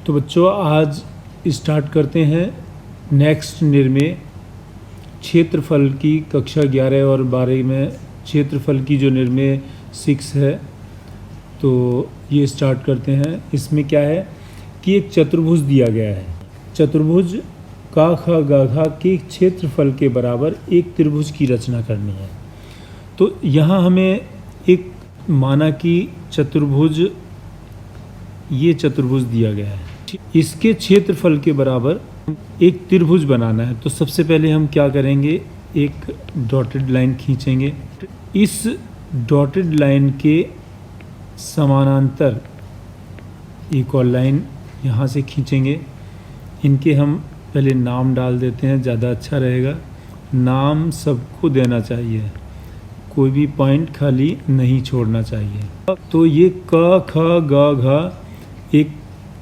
तो बच्चों आज स्टार्ट करते हैं नेक्स्ट निर्णय क्षेत्रफल की कक्षा 11 और 12 में क्षेत्रफल की जो निर्णय 6 है। तो ये स्टार्ट करते हैं। इसमें क्या है कि एक चतुर्भुज दिया गया है। चतुर्भुज का ख गा घा के क्षेत्रफल के बराबर एक त्रिभुज की रचना करनी है। तो यहाँ हमें एक माना कि चतुर्भुज, ये चतुर्भुज दिया गया है, इसके क्षेत्रफल के बराबर एक त्रिभुज बनाना है। तो सबसे पहले हम क्या करेंगे, एक डॉटेड लाइन खींचेंगे। इस डॉटेड लाइन के समानांतर एक और लाइन यहाँ से खींचेंगे। इनके हम पहले नाम डाल देते हैं, ज़्यादा अच्छा रहेगा। नाम सबको देना चाहिए, कोई भी पॉइंट खाली नहीं छोड़ना चाहिए। तो ये क ख ग घ एक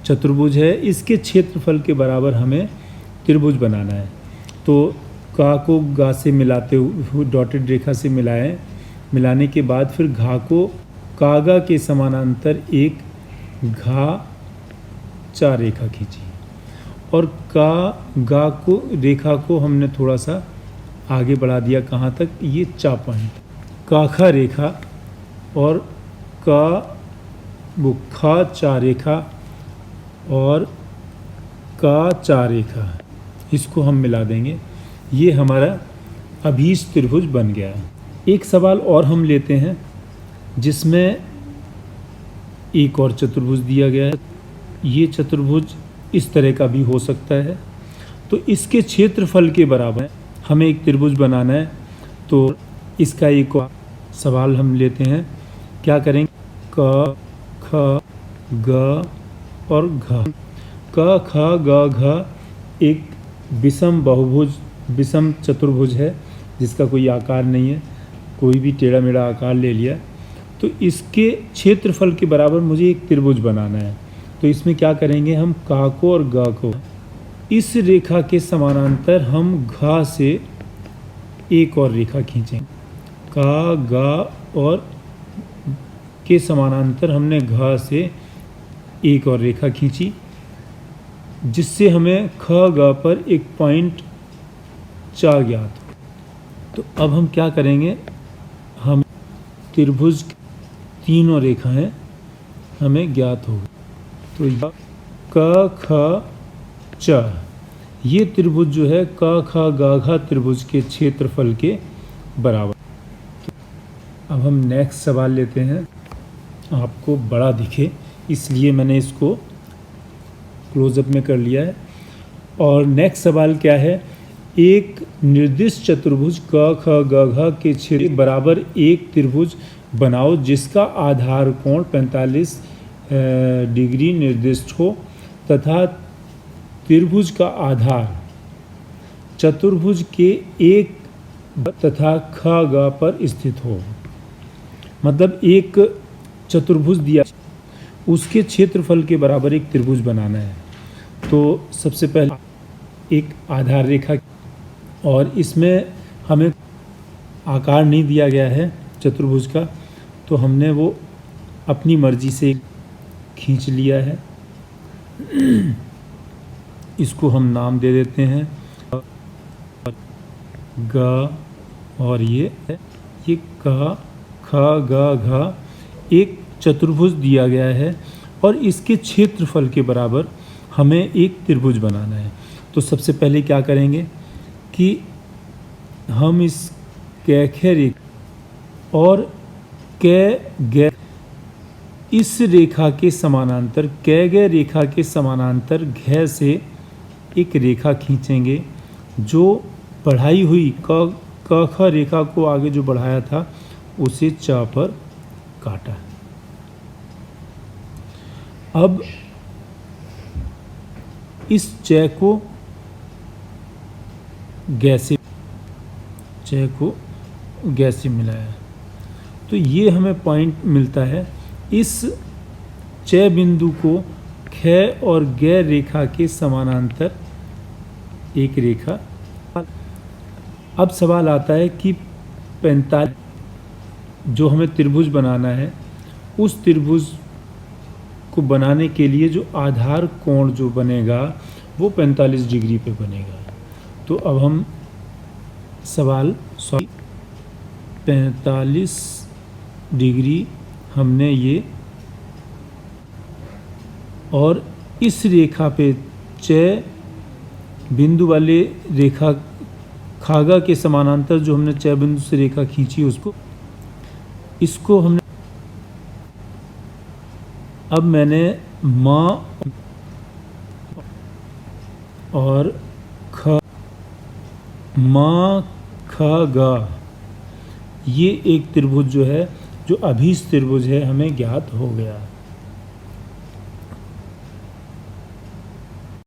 चतुर्भुज है, इसके क्षेत्रफल के बराबर हमें त्रिभुज बनाना है। तो का को गा से मिलाते हुए डॉटेड रेखा से मिलाएं, मिलाने के बाद फिर घा को कागा के समानांतर एक घा चार रेखा खींची और का गा को रेखा को हमने थोड़ा सा आगे बढ़ा दिया। कहाँ तक, ये 4 पॉइंट काखा रेखा और का वो खा चार रेखा और का चार रेखा, इसको हम मिला देंगे। ये हमारा अभीष्ट त्रिभुज बन गया है। एक सवाल और हम लेते हैं जिसमें एक और चतुर्भुज दिया गया है। ये चतुर्भुज इस तरह का भी हो सकता है। तो इसके क्षेत्रफल के बराबर हमें एक त्रिभुज बनाना है। तो इसका एक और सवाल हम लेते हैं। क्या करेंगे, क ख ग और घ। क ख ग घ एक विषम बहुभुज, विषम चतुर्भुज है जिसका कोई आकार नहीं है, कोई भी टेढ़ा मेढ़ा आकार ले लिया। तो इसके क्षेत्रफल के बराबर मुझे एक त्रिभुज बनाना है। तो इसमें क्या करेंगे, हम का को और ग को इस रेखा के समानांतर हम घ से एक और रेखा खींचेंगे। का गा और के समानांतर हमने घ से एक और रेखा खींची, जिससे हमें ख ग पर एक पॉइंट 4 ज्ञात हो। तो अब हम क्या करेंगे, हम त्रिभुज तीनों रेखाएं हमें ज्ञात हो। तो क ख च, ये त्रिभुज जो है क ख ग घ त्रिभुज के क्षेत्रफल के बराबर। अब हम नेक्स्ट सवाल लेते हैं। आपको बड़ा दिखे इसलिए मैंने इसको क्लोजअप में कर लिया है। और नेक्स्ट सवाल क्या है, एक निर्दिष्ट चतुर्भुज क ख ग घ के क्षेत्र के बराबर एक त्रिभुज बनाओ जिसका आधार कोण 45 डिग्री निर्दिष्ट हो तथा त्रिभुज का आधार चतुर्भुज के एक तथा ख ग पर स्थित हो। मतलब एक चतुर्भुज दिया, उसके क्षेत्रफल के बराबर एक त्रिभुज बनाना है। तो सबसे पहले एक आधार रेखा, और इसमें हमें आकार नहीं दिया गया है चतुर्भुज का, तो हमने वो अपनी मर्जी से खींच लिया है। इसको हम नाम दे देते हैं ग, और ये क ख ग घ एक चतुर्भुज दिया गया है और इसके क्षेत्रफल के बराबर हमें एक त्रिभुज बनाना है। तो सबसे पहले क्या करेंगे कि हम इस कैखे रेखा और कै गे इस रेखा के समानांतर, कै गे रेखा के समानांतर घ से एक रेखा खींचेंगे जो बढ़ाई हुई क ख रेखा को आगे जो बढ़ाया था उसे च पर काटा। अब इस च को गैसे मिलाया, तो ये हमें पॉइंट मिलता है। इस च बिंदु को ख और ग रेखा के समानांतर एक रेखा। अब सवाल आता है कि 45 जो हमें त्रिभुज बनाना है, उस त्रिभुज को बनाने के लिए जो आधार कोण जो बनेगा वो 45 डिग्री पे बनेगा। तो अब हम सवाल 45 डिग्री हमने ये, और इस रेखा पे च बिंदु वाले रेखा खागा के समानांतर जो हमने च बिंदु से रेखा खींची इसको हमने, अब मैंने माँ और ख, माँ ख गा, ये एक त्रिभुज जो है जो अभीष्ट त्रिभुज है हमें ज्ञात हो गया।